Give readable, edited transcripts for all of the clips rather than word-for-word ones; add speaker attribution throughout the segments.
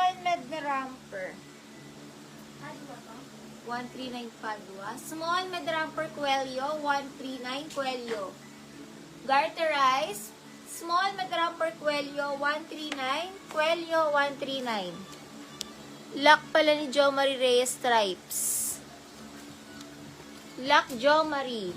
Speaker 1: Small med ramper. 139 Padua. Small med ramper Coelho, 139 Coelho. Garterize. Small med ramper Coelho, 139. Coelho, 139. Lock pala ni Jo Marie Reyes Stripes. Lock Jo Marie.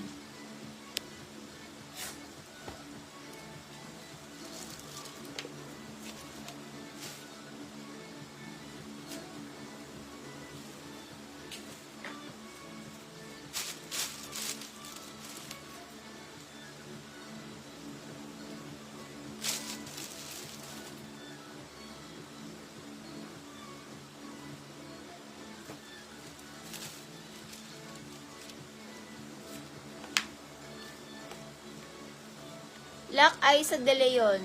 Speaker 1: Lock Aiza De Leon.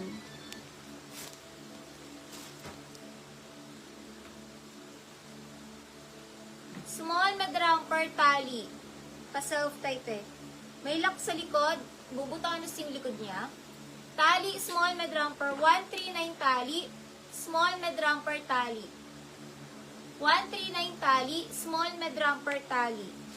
Speaker 1: Small med ramper tali. Pa-self type eh. May lock sa likod. Bubutawan na yung likod niya. Tali, small med ramper. 139 tali. Small med ramper tali. 139 tali. Small med ramper tali.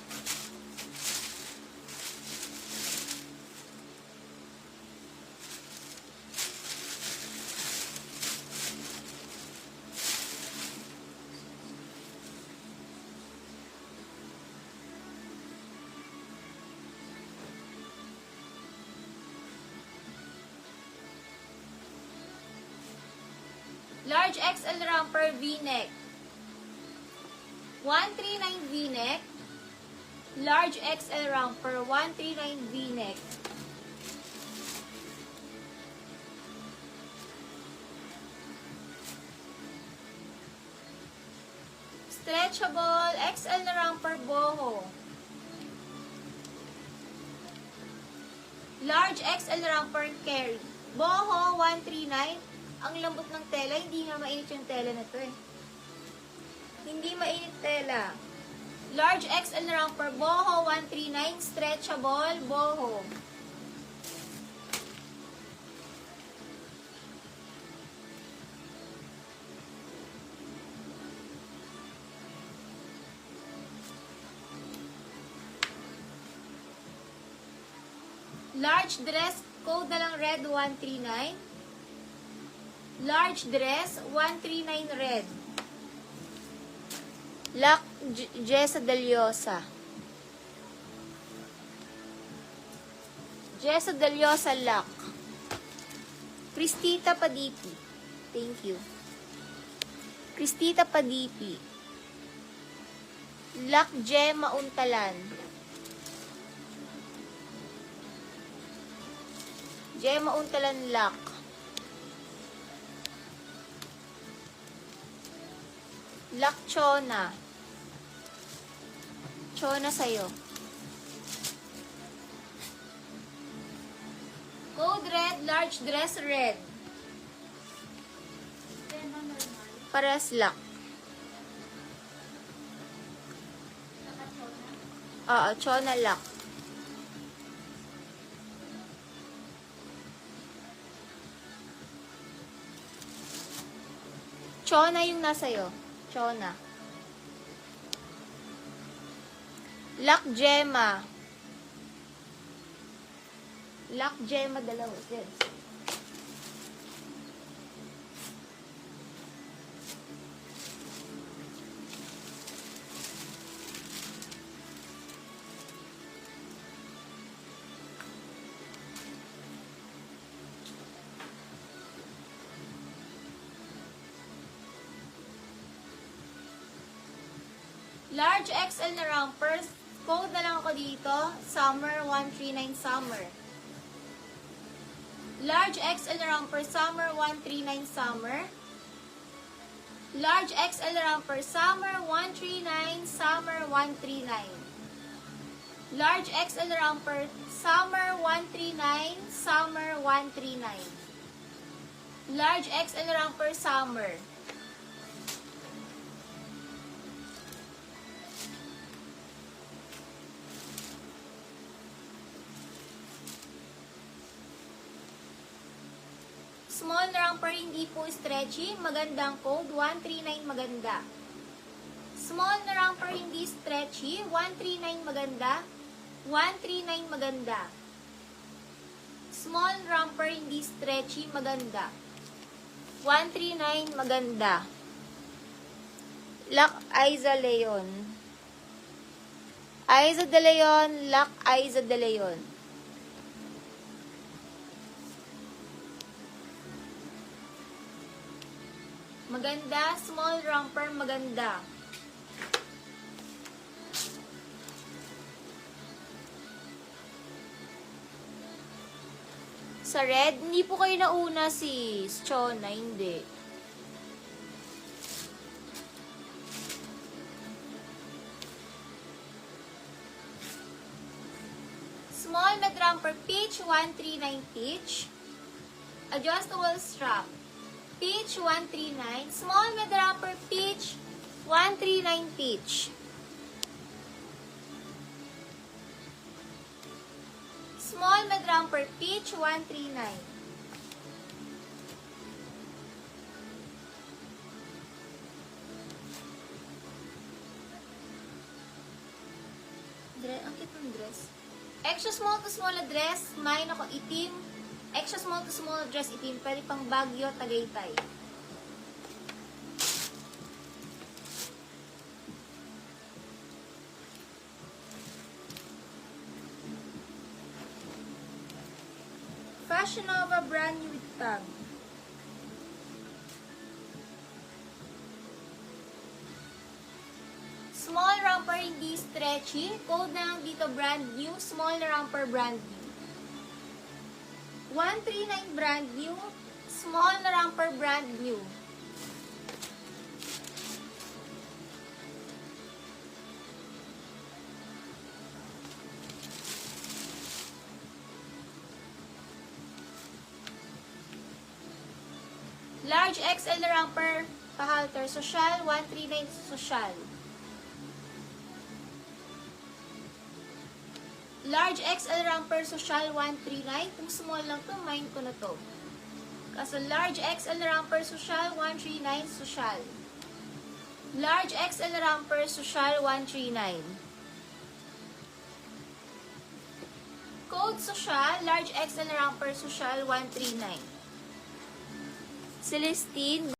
Speaker 1: Large XL ramper V-neck. 139 V-neck. Large XL ramper 139 V-neck. Stretchable XL na ramper boho. Large XL ramper carry. Boho 139. Ang lambot ng tela, hindi nga mainit yung tela na to eh. Hindi mainit tela. Large XL ramper boho 139, stretchable boho. Large dress, code na lang red 139. Large dress, 139 red. Lock Jessa Deliosa. Jessa Deliosa lock. Cristita Padipi. Thank you. Cristita Padipi. Lock Gemma Untalan. Gemma Untalan lock. Lock Chona. Chona sa'yo. Code red, large dress red. Pares lock. Oo, Chona lock. Chona yung nasa'yo. Chona. Lock Gemma. Lock Gemma dalawa. Yes. Large XL na rompers. Code na lang ako dito. Summer 139 summer. Large XL na romper. Summer 139 summer. Large XL na romper. Summer 139. Summer 139. Large XL na romper. Summer 139. Summer 139. Large XL na romper. Summer. Small na romper, hindi po stretchy. Magandang code, 139 maganda. Small na romper, hindi stretchy. 139 maganda. 139 maganda. Small romper, hindi stretchy, maganda. 139 maganda. Lac Aiza Leon. Aiza de Leon, Lac Aiza de Leon. Maganda, small romper, maganda. Sa red, hindi po kayo nauna si Chona, hindi. Small med romper, peach, 139 peach. Adjustable strap, peach, 139. Small med romper, peach, 139 peach. Small med romper, peach, 139. Ang cute ng dress. Extra small to small na dress, may ako itim. Extra small to small na dress, itim. Pwede pang Baguio, Tagaytay. Fashion Nova brand new with tag. Small romper, hindi stretchy. Code na lang dito, brand new. Small na romper, brand new. 139 brand new. Small na romper, brand new. Large XL na romper, pahalter. Social, 139 social. Large XL romper, social, 139. Kung small lang to, mind ko na to. Kaso large XL romper, social, 139 social. Large XL romper, social, 139. Code social, large XL romper, social, 139. Celestine.